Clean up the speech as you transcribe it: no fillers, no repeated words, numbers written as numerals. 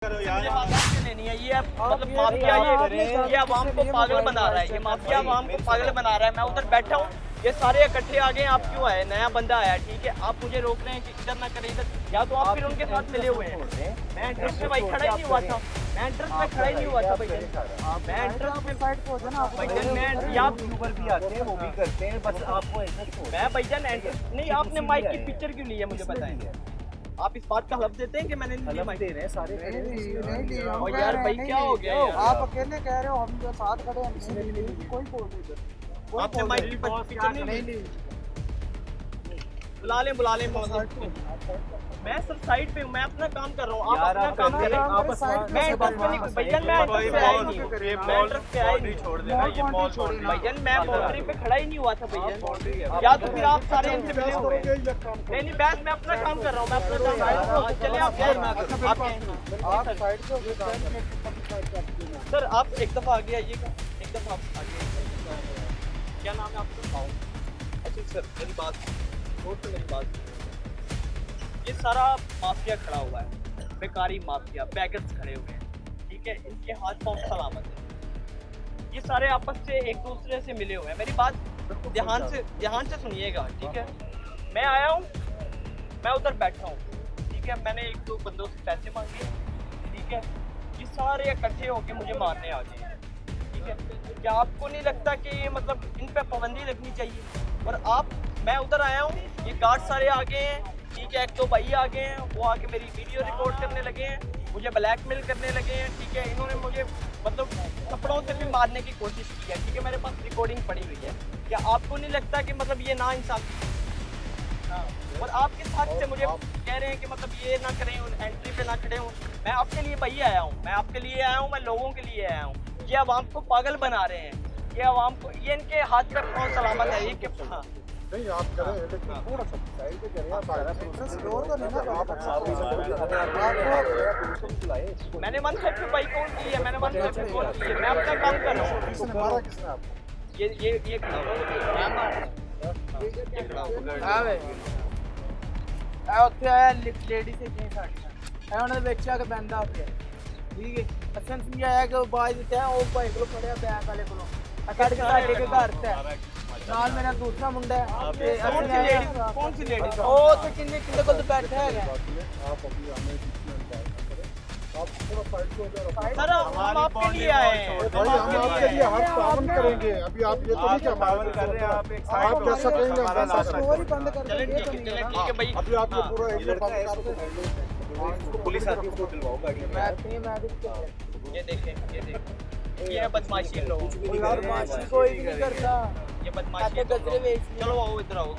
लेनी है ये मतलब माफिया ये आवाम को पागल बना रहा है, ये माफिया आवाम को पागल बना रहा है। मैं उधर बैठा हूँ, ये सारे इकट्ठे आ गए। आप क्यों आए? नया बंदा आया, ठीक है, आप मुझे रोक रहे हैं कि इधर ना करें इधर, या तो आप फिर उनके साथ मिले हुए हैं। मैं एंट्रेंस में भाई खड़ा ही नहीं हुआ था, मैं एंट्रेंस में खड़ा ही नहीं हुआ था भाई। मैं एंट्रेंस में साइड पे होता ना भाईजान, मैं या यूट्यूबर भी आते हैं वो भी करते हैं, बस आपको मैं भाईजान एंट्रेंस नहीं, आपने माइक की पिक्चर क्यों ली है मुझे बताएं। आप इस बात का हलफ देते हैं कि मैंने नहीं माइक दे रहे हैं सारे नहीं और यार भाई क्या हो गया यार? आप अकेले कह रहे हो, हम जो साथ खड़े हैं कोई बोल नहीं। आपने माइक की पिक्चर नहीं ली? बुला लें मैं सर साइड पे हूँ, मैं अपना काम कर रहा हूँ, आप अपना काम कर रहे हैं। मैं इंटरेस्ट पे नहीं भैया, मैं इंटरेस्ट पे आया नहीं, छोड़ देना ये मॉल छोड़ देना भैया। मैं बाउंड्री पे खड़ा ही नहीं हुआ था भैया, या तो फिर आप सारे इनसे मिले हुए। नहीं बस मैं अपना काम कर रहा हूँ, मैं अपना काम चले आप साइड सर आप एक दफ़ा आगे आइएगा, एक दफ़ा आप आगे। क्या नाम है आपका? अच्छा सर मेरी बात ये सारा माफिया खड़ा हुआ है, बेकारी माफिया, बैगर्स खड़े हुए हैं, ठीक है, इनके हाथ पांव सलामत है। ये सारे आपस से एक दूसरे से मिले हुए हैं। मेरी बात ध्यान से सुनिएगा, ठीक है। मैं आया हूँ, मैं उधर बैठा हूँ, ठीक है, मैंने एक दो बंदों से पैसे मांगे, ठीक है, ये सारे इकट्ठे होके मुझे मारने आ गए, ठीक है। क्या आपको नहीं लगता कि मतलब इन पे पाबंदी लगनी चाहिए? और मैं उधर आया हूँ, ये गार्ड सारे आ गए हैं, ठीक है, एक दो भाई आ गए हैं, वो आके मेरी वीडियो रिकॉर्ड करने लगे हैं, मुझे ब्लैकमेल करने लगे हैं, ठीक है। इन्होंने मुझे मतलब कपड़ों से भी मारने की कोशिश की है, ठीक है, मेरे पास रिकॉर्डिंग पड़ी हुई है। क्या आपको नहीं लगता कि मतलब ये ना इंसाफी? हाँ, और आप किस हद से मुझे कह रहे हैं कि मतलब ये ना करें, एंट्री पे ना खड़े हों? मैं आपके लिए भाई आया हूँ, मैं लोगों के लिए आया हूँ। ये आवाम को पागल बना रहे हैं, ये आवाम को, ये इनके हाथ पे कौन सलामत है? ये क्या? हाँ नहीं आप करें, लेकिन थोड़ा सा साइड पे करें। आप फ्लोर तो नहीं ना, आप मैंने 150 बाइक कॉल की है, मैंने 150 कॉल की है, मैं अपना काम कर रहा हूँ। किसने मारा? किसने आपको? ये खड़ा हां भाई आ ਉੱਥੇ ਆਇਆ ਲੇਡੀ ਸੇ ਜੇ ਸਾਡੀ ਉਹਨਾਂ ਦੇ ਵਿੱਚ ਆ ਕੇ ਬੰਦਾ ਆ ਗਿਆ, ਠੀਕ ਹੈ। ਅਸਾਂ ਸਮਝਾਇਆ ਕਿ ਉਹ ਬਾਜ ਦਿੱਤਾ, ਉਹ ਭਾਈ ਕੋਲ ਫੜਿਆ ਬੈਂਕ ਵਾਲੇ ਕੋਲੋਂ ਅਕੜ ਕੇ ਸਾਡੇ ਕੇ ਘਰ ਤੇ ਨਾਲ ਮੇਰਾ ਦੂਸਰਾ ਮੁੰਡਾ ਹੈ ਤੇ ਅਸੀਂ कौन सी लेडी? ਉਹ ਤੇ ਕਿੰਨੇ ਕੋਲ ਬੈਠਾ ਹੈਗਾ। आप अभी हमें आप थोड़ा साइड को हो सर हम आपके लिए आए हैं, भाई, हम आपके लिए हर काम करेंगे। अभी आप ये तो नहीं क्या मामला कर रहे हैं, आप जैसा कहेंगे हम वैसा करेंगे। चलें ठीक है भाई। अभी आप ये पूरा एक बंद कर पुलिस आती है, उसको दिलवाओ गाड़ी। ये देखें ये बदमाशी लोग, कोई भी नहीं करता, ये बदमाशी। गजरे बेच चलो आओ इधर आओ।